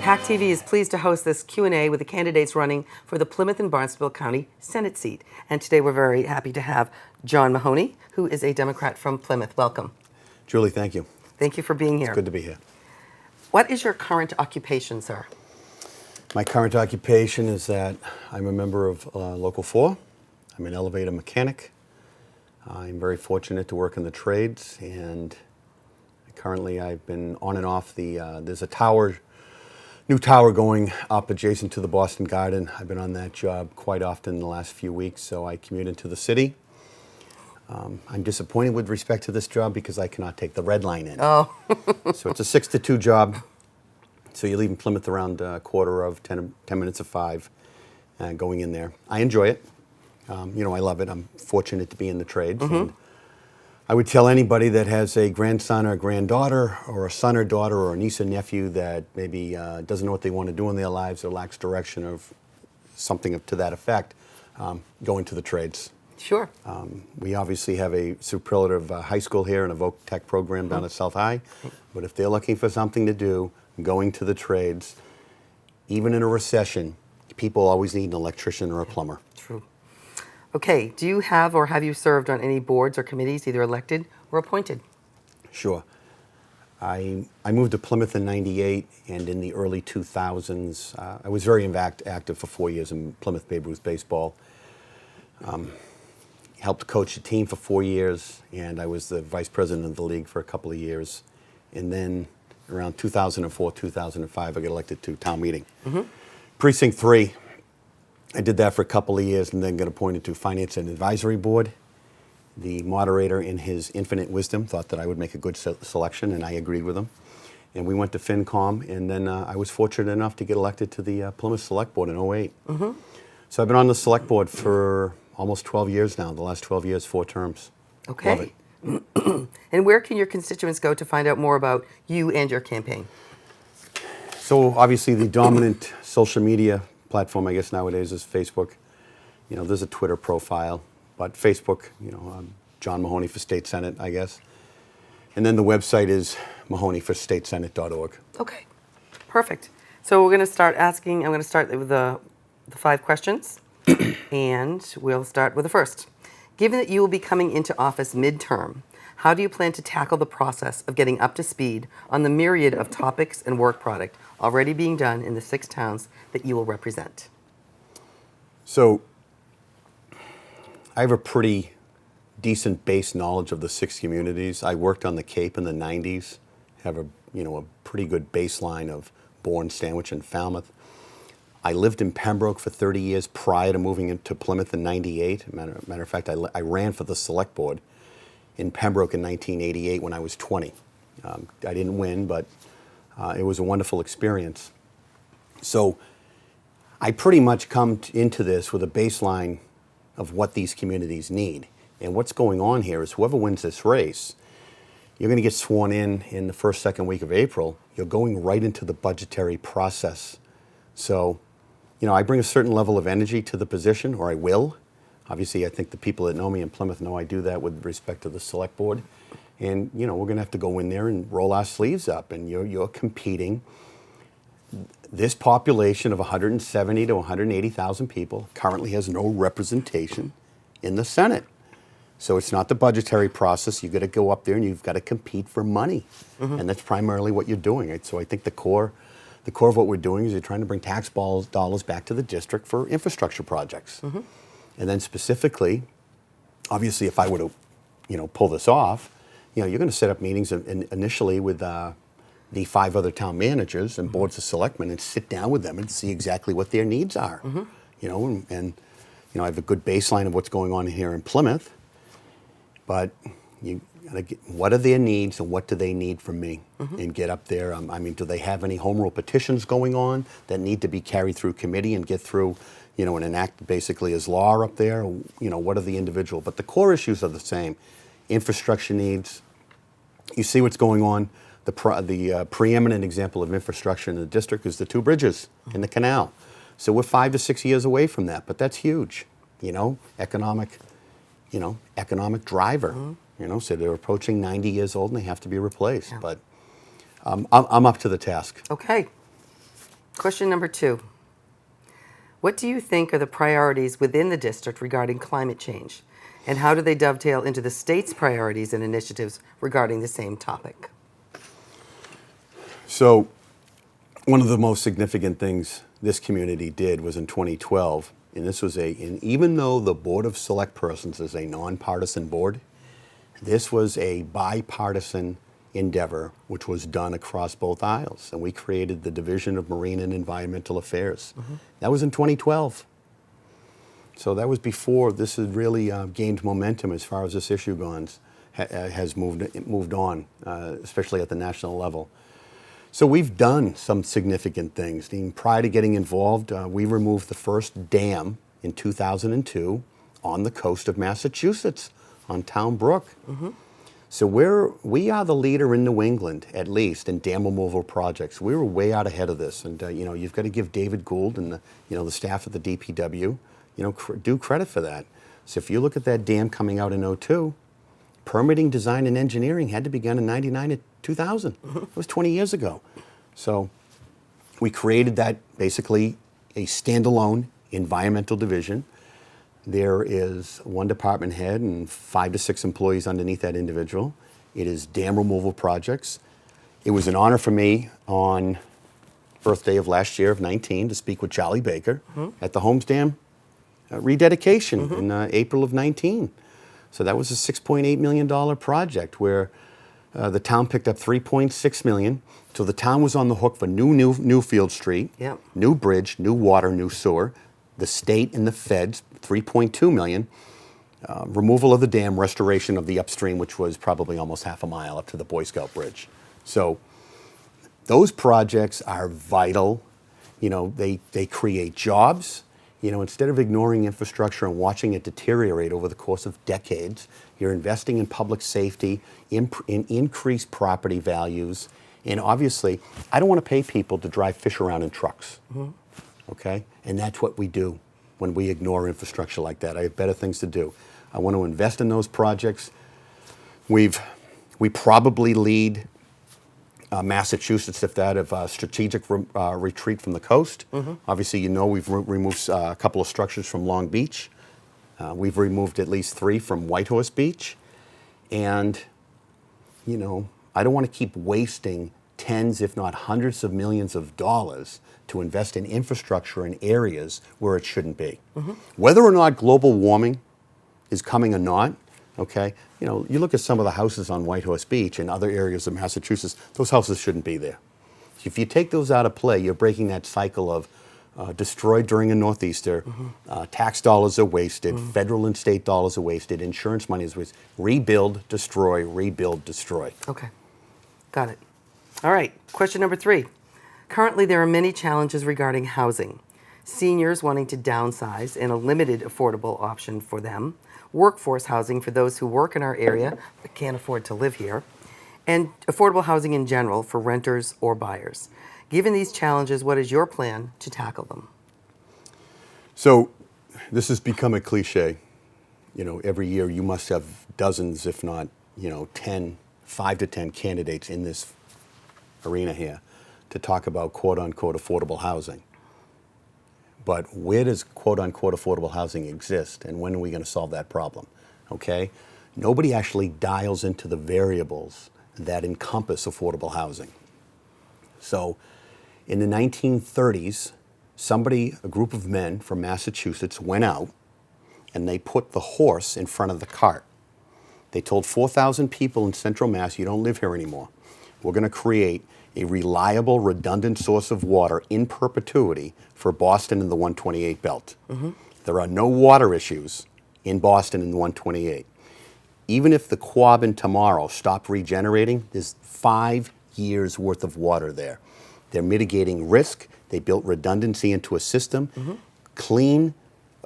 PACTV is pleased to host this Q&A with the candidates running for the Plymouth and Barnstable County Senate seat. And today we're very happy to have John Mahoney, who is a Democrat from Plymouth. Welcome. Julie, thank you. Thank you for being here. It's good to be here. What is your current occupation, sir? My current occupation is that I'm a member of Local 4. I'm an elevator mechanic. I'm very fortunate to work in the trades, and currently I've been on and off there's a new tower going up adjacent to the Boston Garden. I've been on that job quite often in the last few weeks, so I commute into the city. I'm disappointed with respect to this job because I cannot take the red line in. Oh. So it's a 6 to 2 job. So you're leaving Plymouth around 10 minutes of 5 and going in there. I enjoy it. I love it. I'm fortunate to be in the trades. Mm-hmm. And I would tell anybody that has a grandson or granddaughter or a son or daughter or a niece or nephew that maybe doesn't know what they want to do in their lives or lacks direction or something to that effect, go into the trades. Sure. We obviously have a superlative high school here and a Voc Tech program down at South High. But if they're looking for something to do, going to the trades, even in a recession, people always need an electrician or a plumber. True. Okay, do you have or have you served on any boards or committees, either elected or appointed? Sure. I moved to Plymouth in '98, and in the early 2000s, I was very active for 4 years in Plymouth Babe Ruth baseball. Helped coach a team for 4 years, and I was the vice president of the league for a couple of years. And then around 2004, 2005, I got elected to town meeting. Mm-hmm. Precinct 3, I did that for a couple of years and then got appointed to Finance and Advisory Board. The moderator, in his infinite wisdom, thought that I would make a good selection, and I agreed with him. And we went to FinCom, and then I was fortunate enough to get elected to the Plymouth Select Board in '08. Mm-hmm. So I've been on the Select Board for almost 12 years now, the last 12 years, 4 terms. Okay. Love it. And where can your constituents go to find out more about you and your campaign? So obviously the dominant social media platform, I guess nowadays, is Facebook. There's a Twitter profile, but Facebook, John Mahoney for State Senate, I guess. And then the website is mahoneyforstatesenate.org. Okay, perfect. So I'm going to start with the 5 questions, and we'll start with the first. Given that you will be coming into office midterm, how do you plan to tackle the process of getting up to speed on the myriad of topics and work product already being done in the 6 towns that you will represent? So I have a pretty decent base knowledge of the 6 communities. I worked on the Cape in the 90s, have a pretty good baseline of Bourne, Sandwich, and Falmouth. I lived in Pembroke for 30 years prior to moving into Plymouth in '98. Matter of fact, I ran for the Select Board in Pembroke in 1988 when I was 20. I didn't win, but it was a wonderful experience. So I pretty much come into this with a baseline of what these communities need. And what's going on here is whoever wins this race, you're going to get sworn in the first, second week of April. You're going right into the budgetary process. So I bring a certain level of energy to the position, or I will. Obviously, I think the people that know me in Plymouth know I do that with respect to the Select Board. And, we're going to have to go in there and roll our sleeves up. And you're competing. This population of 170 to 180,000 people currently has no representation in the Senate. So it's not the budgetary process. You've got to go up there and you've got to compete for money. Mm-hmm. And that's primarily what you're doing. Right? So I think the core of what we're doing is you're trying to bring tax dollars back to the district for infrastructure projects. Mm-hmm. And then specifically, obviously, if I were to, pull this off, you're going to set up meetings initially with the 5 other town managers and boards of selectmen and sit down with them and see exactly what their needs are. Mm-hmm. And I have a good baseline of what's going on here in Plymouth, but you gotta get, what are their needs and what do they need from me? Mm-hmm. And get up there. Do they have any home rule petitions going on that need to be carried through committee and get through, and enact basically as law up there? What are the individual? But the core issues are the same. Infrastructure needs. You see what's going on. The preeminent example of infrastructure in the district is the 2 bridges in the canal. So we're 5 to 6 years away from that, but that's huge. Economic driver. Mm-hmm. So they're approaching 90 years old and they have to be replaced. Yeah. But I'm up to the task. Okay. Question number 2. What do you think are the priorities within the district regarding climate change? And how do they dovetail into the state's priorities and initiatives regarding the same topic? So, one of the most significant things this community did was in 2012, and this was and even though the Board of Select Persons is a nonpartisan board, this was a bipartisan endeavor which was done across both aisles, and we created the Division of Marine and Environmental Affairs. That was in 2012. So that was before this had really gained momentum as far as this issue has moved on, especially at the national level. So we've done some significant things. Prior to getting involved, we removed the first dam in 2002 on the coast of Massachusetts, on Town Brook. So we are the leader in New England, at least, in dam removal projects. We were way out ahead of this, and you've got to give David Gould and the staff at the DPW, do credit for that. So if you look at that dam coming out in '02, permitting, design, and engineering had to be done in '99 to 2000. It was 20 years ago. So we created that, basically a standalone environmental division. There is one department head and 5 to 6 employees underneath that individual. It is dam removal projects. It was an honor for me on birthday of last year of 19 to speak with Charlie Baker at the Holmes Dam rededication in April of 19. So that was a $6.8 million project where the town picked up $3.6 million. So the town was on the hook for Newfield Street, new bridge, new water, new sewer. The state and the feds, $3.2 million. Removal of the dam, restoration of the upstream, which was probably almost half a mile up to the Boy Scout Bridge. So those projects are vital. They create jobs. Instead of ignoring infrastructure and watching it deteriorate over the course of decades, you're investing in public safety, in increased property values, and obviously, I don't want to pay people to drive fish around in trucks, okay? And that's what we do when we ignore infrastructure like that. I have better things to do. I want to invest in those projects. We probably lead Massachusetts, if that, of strategic retreat from the coast. Obviously, we've removed a couple of structures from Long Beach. We've removed at least 3 from Whitehorse Beach. And, I don't want to keep wasting tens, if not hundreds of millions of dollars to invest in infrastructure in areas where it shouldn't be. Whether or not global warming is coming or not, okay, you look at some of the houses on Whitehorse Beach and other areas of Massachusetts, those houses shouldn't be there. If you take those out of play, you're breaking that cycle of destroyed during a northeaster, tax dollars are wasted, federal and state dollars are wasted, insurance money is wasted. Rebuild, destroy, rebuild, destroy. Okay, got it. All right, question number 3. Currently, there are many challenges regarding housing. Seniors wanting to downsize and a limited affordable option for them, workforce housing for those who work in our area but can't afford to live here, and affordable housing in general for renters or buyers. Given these challenges, what is your plan to tackle them? So this has become a cliche. Every year you must have dozens, if not, 5 to 10 candidates in this arena here to talk about quote-unquote affordable housing. But where does quote-unquote affordable housing exist, and when are we going to solve that problem? Okay? Nobody actually dials into the variables that encompass affordable housing. So in the 1930s, a group of men from Massachusetts went out and they put the horse in front of the cart. They told 4,000 people in Central Mass, you don't live here anymore. We're going to create a reliable, redundant source of water in perpetuity for Boston and the 128 belt. There are no water issues in Boston and the 128. Even if the Quabbin tomorrow stopped regenerating, there's 5 years worth of water there. They're mitigating risk. They built redundancy into a system. Clean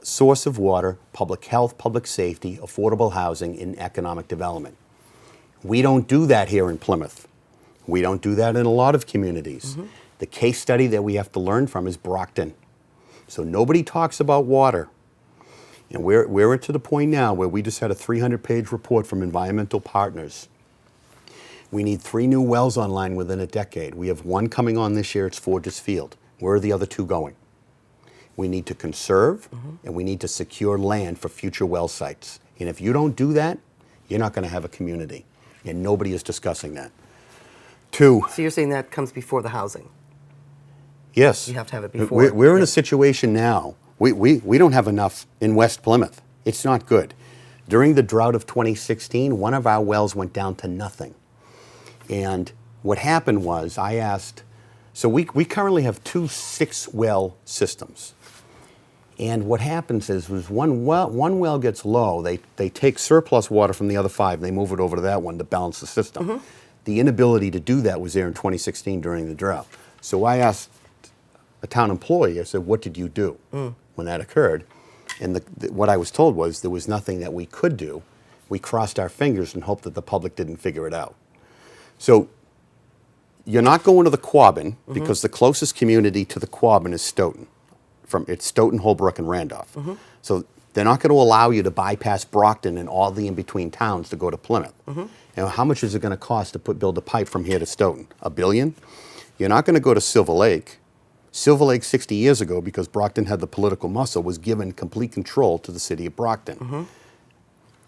source of water, public health, public safety, affordable housing, and economic development. We don't do that here in Plymouth. We don't do that in a lot of communities. The case study that we have to learn from is Brockton. So nobody talks about water. And we're to the point now where we just had a 300-page report from environmental partners. We need 3 new wells online within a decade. We have 1 coming on this year, it's Forges Field. Where are the other two going? We need to conserve, and we need to secure land for future well sites. And if you don't do that, you're not going to have a community. And nobody is discussing that. Two, So you're saying that comes before the housing? yes. You have to have it before. We're in Yeah. a situation now. We don't have enough in West Plymouth. It's not good. During the drought of 2016, one of our wells went down to nothing. And what happened was I asked, so we currently have 2 6-well systems. And what happens is one well gets low, they take surplus water from the other 5 and they move it over to that one to balance the system. The inability to do that was there in 2016 during the drought. So I asked a town employee, I said, what did you do when that occurred? And what I was told was there was nothing that we could do. We crossed our fingers and hoped that the public didn't figure it out. So you're not going to the Quabbin because the closest community to the Quabbin is Stoughton. It's Stoughton, Holbrook, and Randolph. So they're not going to allow you to bypass Brockton and all the in-between towns to go to Plymouth. And how much is it going to cost to build a pipe from here to Stoughton? $1 billion? You're not going to go to Silver Lake. Silver Lake 60 years ago, because Brockton had the political muscle, was given complete control to the city of Brockton.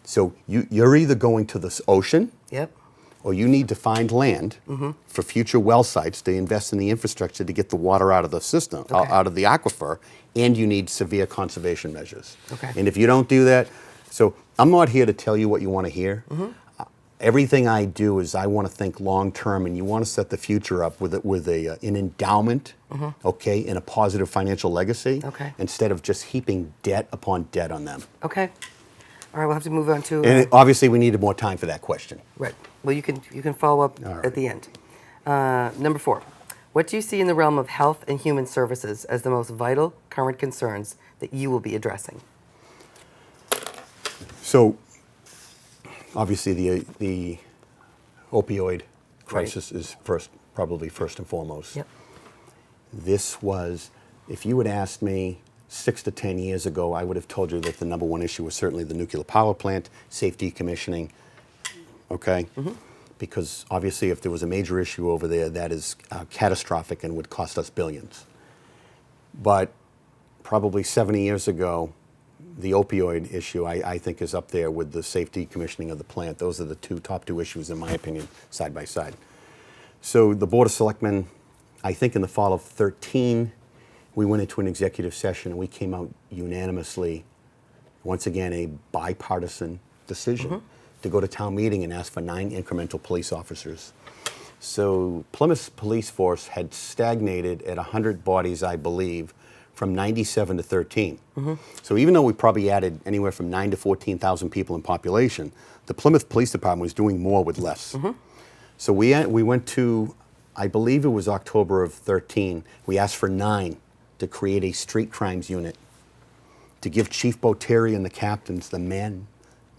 So you're either going to the ocean, Yep. or you need to find land for future well sites to invest in the infrastructure to get the water out of the system, out of the aquifer, and you need severe conservation measures. Okay. And if you don't do that, so I'm not here to tell you what you want to hear. Everything I do is I want to think long term, and you want to set the future up with an endowment, okay, and a positive financial legacy, Okay. instead of just heaping debt upon debt on them. Okay. All right, we'll have to move on to... And obviously, we needed more time for that question. Right. Well, you can follow up All right. at the end. Number 4. What do you see in the realm of health and human services as the most vital current concerns that you will be addressing? So, obviously, the opioid crisis is probably first and foremost. Yep. This was, if you had asked me 6 to 10 years ago, I would have told you that the number one issue was certainly the nuclear power plant, safety commissioning, okay? Because obviously if there was a major issue over there, that is catastrophic and would cost us billions. But probably 70 years ago, the opioid issue, I think, is up there with the safety commissioning of the plant. Those are the top two issues, in my opinion, side by side. So the Board of Selectmen, I think in the fall of 13, we went into an executive session and we came out unanimously, once again, a bipartisan decision to go to town meeting and ask for 9 incremental police officers. So Plymouth's police force had stagnated at 100 bodies, I believe, from 97 to 13. So even though we probably added anywhere from 9 to 14,000 people in population, the Plymouth Police Department was doing more with less. So we went to, I believe it was October of 13, we asked for 9 to create a street crimes unit to give Chief Botteri and the captains the man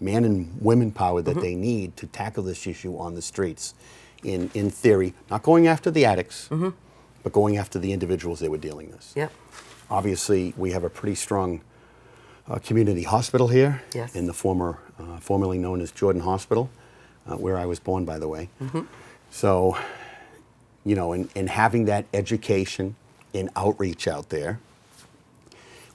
and women power that they need to tackle this issue on the streets. In theory, not going after the addicts, but going after the individuals they were dealing with. Yep. Obviously, we have a pretty strong community hospital here, Yes. in the formerly known as Jordan Hospital, where I was born, by the way. So, you know, and having that education and outreach out there,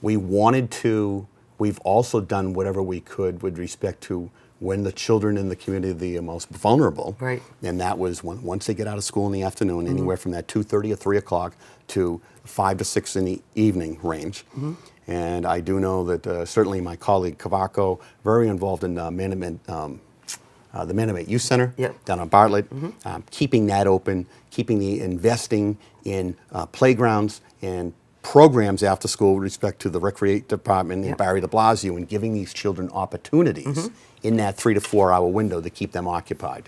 we've also done whatever we could with respect to when the children in the community are most vulnerable. Right. And that was once they get out of school in the afternoon, anywhere from that 2:30 or 3 o'clock to 5 to 6 in the evening range. And I do know that certainly my colleague Cavaco, very involved in the Manomet Youth Center down on Bartlett, keeping that open, investing in playgrounds and programs after school with respect to the recreation department in Barry de Blasio, and giving these children opportunities in that 3 to 4 hour window to keep them occupied.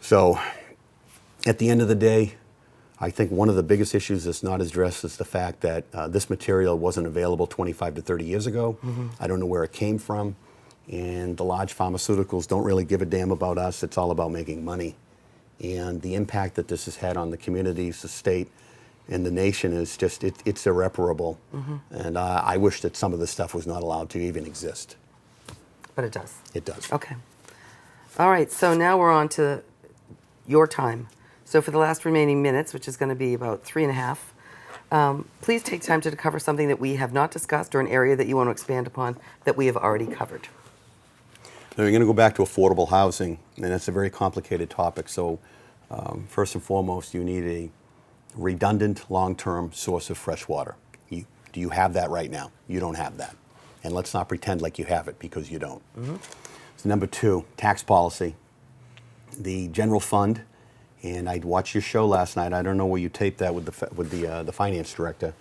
So at the end of the day, I think one of the biggest issues that's not addressed is the fact that this material wasn't available 25 to 30 years ago. I don't know where it came from. And the large pharmaceuticals don't really give a damn about us. It's all about making money. And the impact that this has had on the communities, the state, and the nation is just, it's irreparable. And I wish that some of this stuff was not allowed to even exist. But it does. It does. Okay. All right, so now we're on to your time. So for the last remaining minutes, which is going to be about 3.5, Please take time to cover something that we have not discussed or an area that you want to expand upon that we have already covered. Now, you're going to go back to affordable housing, and it's a very complicated topic. So, first and foremost, you need a redundant, long-term source of fresh water. Do you have that right now? You don't have that. And let's not pretend like you have it, because you don't. So number two, tax policy. The general fund, and I watched your show last night. I don't know where you taped that with the finance director.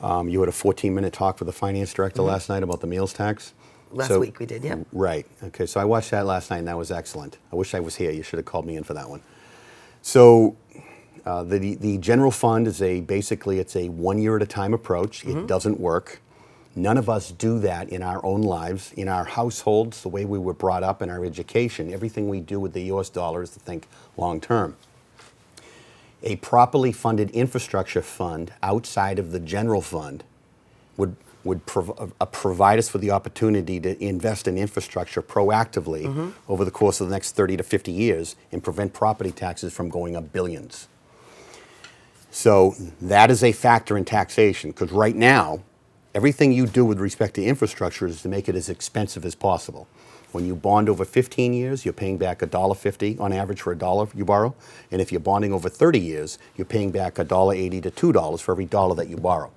You had a 14-minute talk with the finance director last night about the meals tax. Last week we did, yeah. Right. Okay, so I watched that last night, and that was excellent. I wish I was here. You should have called me in for that one. So the general fund is basically it's a 1 year at a time approach. It doesn't work. None of us do that in our own lives, in our households, the way we were brought up, in our education. Everything we do with the U.S. dollar is to think long term. A properly funded infrastructure fund outside of the general fund would provide us with the opportunity to invest in infrastructure proactively over the course of the next 30 to 50 years and prevent property taxes from going up billions. So that is a factor in taxation, because right now, everything you do with respect to infrastructure is to make it as expensive as possible. When you bond over 15 years, you're paying back $1.50 on average for a dollar you borrow. And if you're bonding over 30 years, you're paying back $1.80 to $2 for every dollar that you borrow.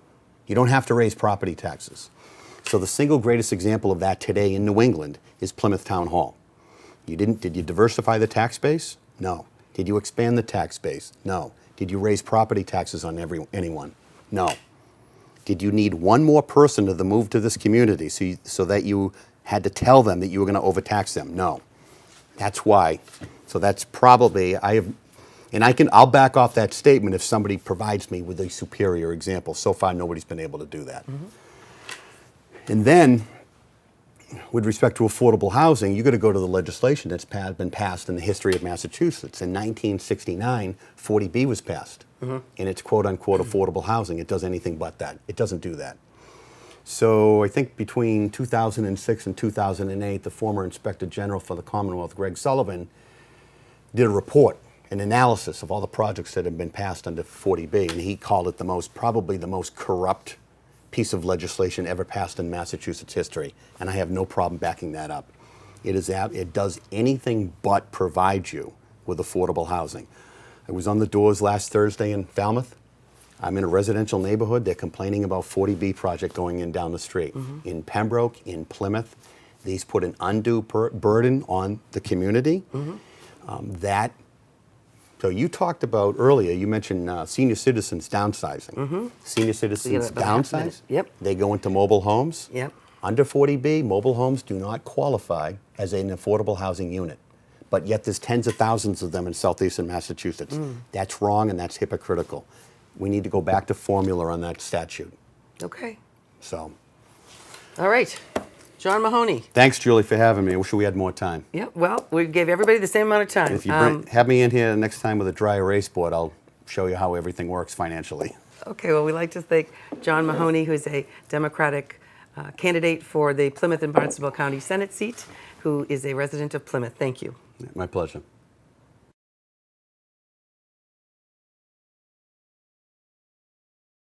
You don't have to raise property taxes. So the single greatest example of that today in New England is Plymouth Town Hall. Did you diversify the tax base? No. Did you expand the tax base? No. Did you raise property taxes on anyone? No. Did you need one more person to move to this community so that you had to tell them that you were going to overtax them? No. That's why. So that's probably, I'll back off that statement if somebody provides me with a superior example. So far, nobody's been able to do that. And then, with respect to affordable housing, you're going to go to the legislation that's been passed in the history of Massachusetts. In 1969, 40B was passed. And it's quote-unquote affordable housing. It does anything but that. It doesn't do that. So I think between 2006 and 2008, the former Inspector General for the Commonwealth, Greg Sullivan, did a report, an analysis of all the projects that have been passed under 40B, and he called it probably the most corrupt piece of legislation ever passed in Massachusetts history, and I have no problem backing that up. It does anything but provide you with affordable housing. I was on the doors last Thursday in Falmouth. I'm in a residential neighborhood. They're complaining about 40B project going in down the street. In Pembroke, in Plymouth, these put an undue burden on the community. So you talked about earlier, you mentioned senior citizens downsizing. Senior citizens downsize? Yep. They go into mobile homes? Yep. Under 40B, mobile homes do not qualify as an affordable housing unit. But yet there's tens of thousands of them in southeastern Massachusetts. That's wrong, and that's hypocritical. We need to go back to formula on that statute. Okay. So. All right. John Mahoney. Thanks, Julie, for having me. I wish we had more time. Yeah, well, we gave everybody the same amount of time. If you have me in here next time with a dry erase board, I'll show you how everything works financially. Okay, well, we'd like to thank John Mahoney, who's a Democratic candidate for the Plymouth and Barnstable County Senate seat, who is a resident of Plymouth. Thank you. My pleasure.